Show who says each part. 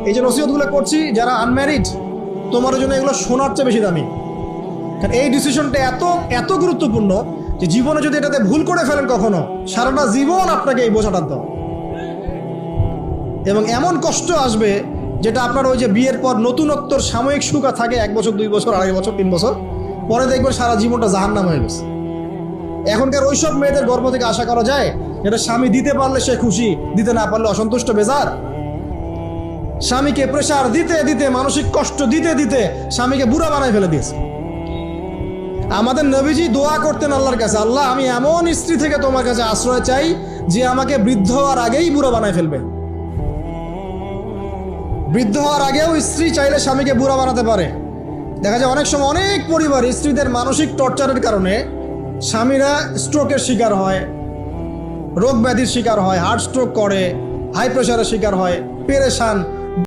Speaker 1: এই যে নসিহতগুলো করছি, যারা আনম্যারিড, তোমার জন্য এগুলো শোনার চেয়ে বেশি দামি। কারণ এই ডিসিশনটা এত এত গুরুত্বপূর্ণ যে জীবনে যদি এটাতে ভুল করে ফেলেন কখনো, সারাটা জীবন আপনাকে এই বোঝাটা দাও, এবং এমন কষ্ট আসবে যেটা আপনার ওই যে বিয়ের পর নতুনত্বর সাময়িক সুখ থাকে 1 বছর 2 বছর 2.5 বছর 3 বছর, পরে দেখবেন সারা জীবনটা জাহান্নাম হয়ে গেছে। এখনকার ওইসব মেয়েদের গর্ভ থেকে আশা করা যায় যেটা স্বামী দিতে পারলে সে খুশি, দিতে না পারলে অসন্তুষ্ট বেজার। স্বামীকে প্রেসার দিতে দিতে, মানসিক কষ্ট দিতে দিতে স্বামীকে বুড়া বানায় ফেলে দিয়েছে। আমাদের নবীজি দোয়া করতেন আল্লাহর কাছে, আল্লাহ আমি এমন স্ত্রী থেকে তোমার কাছে আশ্রয় চাই যে আমাকে বৃদ্ধ হওয়ার আগেই বুড়া বানায় ফেলবে। বৃদ্ধ হওয়ার আগেও স্ত্রী চাইলে স্বামীকে বুড়া বানাতে পারে। দেখা যায় অনেক সময় অনেক পরিবার স্ত্রীদের মানসিক টর্চারের কারণে স্বামীরা স্ট্রোকের শিকার হয়, রোগ ব্যাধির শিকার হয়, হার্ট স্ট্রোক করে, হাই প্রেশারের শিকার হয়, পেরেশান,